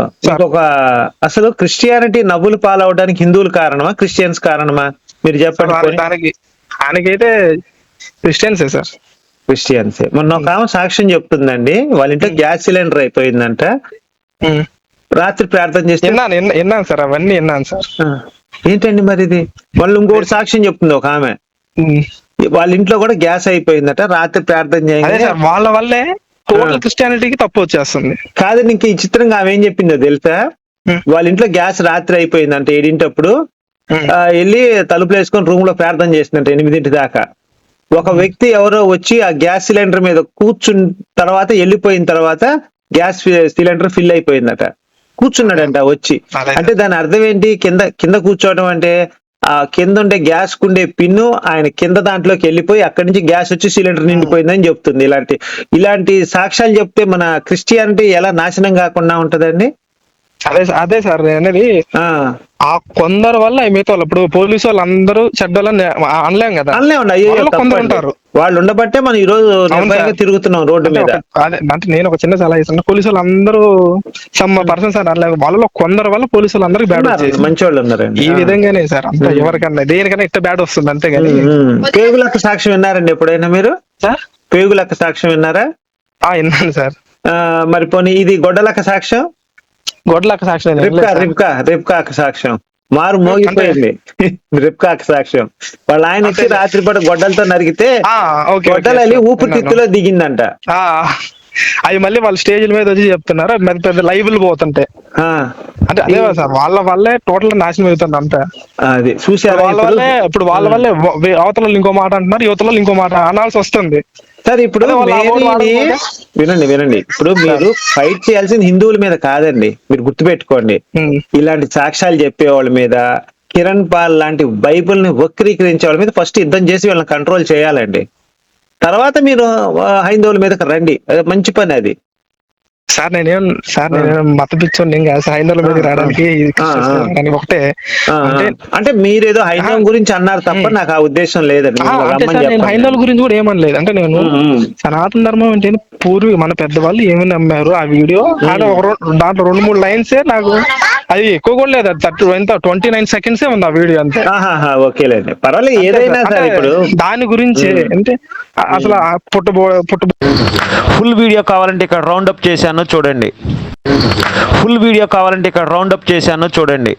Sir ఇంకొక అసలు Christianity నవ్వులు పాలవడానికి హిందువులు కారణమా, క్రిస్టియన్స్ కారణమా? మీరు చెప్పండి. ఆయనకైతే క్రిస్టియన్సే సార్. క్రిస్టియన్సే. మొన్న ఒక ఆమె సాక్ష్యం చెప్తుందండి, వాళ్ళ ఇంట్లో గ్యాస్ సిలిండర్ అయిపోయిందంట. రాత్రి ప్రార్థన చేస్తే విన్నాను సార్, అవన్నీ విన్నాను సార్. ఏంటండి మరి ఇది? వాళ్ళు ఇంకోటి సాక్ష్యం చెప్తుంది ఒక ఆమె, వాళ్ళ ఇంట్లో కూడా గ్యాస్ అయిపోయిందట, రాత్రి ప్రార్థన చేయండి. వాళ్ళ వల్లే టోటల్ క్రిస్టియానిటీకి తప్పు వచ్చేస్తుంది. కాదు, ఇంక ఈ చిత్రంగా ఆమె ఏం చెప్పిందో తెలుసా? వాళ్ళ ఇంట్లో గ్యాస్ రాత్రి అయిపోయిందంట 7 వెళ్ళి తలుపులు వేసుకొని రూమ్ లో ప్రార్థన చేసిందంట 8 దాకా. ఒక వ్యక్తి ఎవరో వచ్చి ఆ గ్యాస్ సిలిండర్ మీద కూర్చున్న తర్వాత, వెళ్ళిపోయిన తర్వాత గ్యాస్ సిలిండర్ ఫిల్ అయిపోయిందట. కూర్చున్నాడంట వచ్చి. అంటే దాని అర్థం ఏంటి? కింద కూర్చోవడం అంటే ఆ కింద ఉండే గ్యాస్ కుండే పిన్ను ఆయన కింద దాంట్లోకి వెళ్ళిపోయి అక్కడి నుంచి గ్యాస్ వచ్చి సిలిండర్ నిండిపోయిందని చెప్తుంది. ఇలాంటి సాక్ష్యాలు చెప్తే మన క్రిస్టియానిటీ ఎలా నాశనం కాకుండా ఉంటదండి? అదే సార్ అనేది. ఆ కొందరు వల్ల మిగతా వాళ్ళు, ఇప్పుడు పోలీసు వాళ్ళు అందరూ చెడ్డోళ్ళని అనలేం కదా, కొందరు ఉంటారు. వాళ్ళు ఉండబట్టే మనం ఈ రోజు తిరుగుతున్నాం రోడ్డు మీద. అంటే నేను ఒక చిన్న సలహా ఇస్తాను, పోలీసు వాళ్ళు అందరూ సమ్ పర్సన్స్ అని అనలేదు, వాళ్ళలో కొందరు వల్ల పోలీసు వాళ్ళు అందరికి బ్యాడ్ వచ్చేసి మంచి వాళ్ళు ఉన్నారండి. ఈ విధంగానే సార్, అంత ఎవరికన్నా దేనికన్నా ఇట్లా బ్యాడ్ వస్తుంది అంతేగాని. పేగులక్క సాక్ష్యం విన్నారండి ఎప్పుడైనా మీరు? సార్ పేగులక్క సాక్ష్యం విన్నారా? విన్నాను సార్. మరి పోనీ ఇది గొడ్డలక్క సాక్ష్యం, గొడ్లక్క సాక్ష్యం, రిబ్కా సాక్ష్యం మారు మోగిపోయింది. రిబ్కా సాక్ష్యం, వాళ్ళ ఆయన వచ్చి రాత్రిపూట గొడ్డలతో నరిగితే గొడ్డలు వెళ్ళి ఊపిరితిత్తులో దిగిందంట. అవి మళ్ళీ వాళ్ళ స్టేజ్ల మీద వచ్చి చెప్తున్నారు, పెద్ద పెద్ద లైవ్లు పోతుంటే. అంటే అదే సార్, వాళ్ళ వల్లే టోటల్ నాశనం అవుతుంది అంతా. అది చూసారు వాళ్ళ వల్లే. ఇప్పుడు వాళ్ళ వల్లే అవతల ఇంకో మాట అంటున్నారు, యువతలో ఇంకో మాట అనాల్సి వస్తుంది. సార్ ఇప్పుడు వినండి, ఇప్పుడు మీరు ఫైట్ చేయాల్సింది హిందువుల మీద కాదండి, మీరు గుర్తుపెట్టుకోండి. ఇలాంటి సాక్ష్యాలు చెప్పే వాళ్ళ మీద, కిరణ్ పాల్ లాంటి బైబుల్ ని వక్రీకరించే వాళ్ళ మీద ఫస్ట్ యుద్ధం చేసి వాళ్ళని కంట్రోల్ చేయాలండి. తర్వాత మీరు హైందవుల మీదకి రండి, మంచి పని అది. సార్ నేనేం మత పిచ్చోని నేను కాదు, హైందవుల మీద రావడానికి ఒకటే. అంటే మీరేదో హైందవం గురించి అన్నారు తప్ప నాకు ఆ ఉద్దేశం లేదండి. నేను హైందవుల గురించి కూడా ఏమనలేదు. అంటే నేను సనాతన ధర్మం అంటే మన పెద్దవాళ్ళు ఏమి నమ్మారు ఆ వీడియో, దాంట్లో 2-3 లైన్సే నాకు, అది ఎక్కువ కూడా లేదు, 29 సెకండ్సే ఉంది ఆ వీడియో అంతే. ఓకేలేండి, పర్వాలేదు, ఏదైనా సరే. ఇప్పుడు దాని గురించి అంటే అసలు ఫుల్ వీడియో కావాలంటే ఇక్కడ రౌండ్ అప్ చేశాను చూడండి.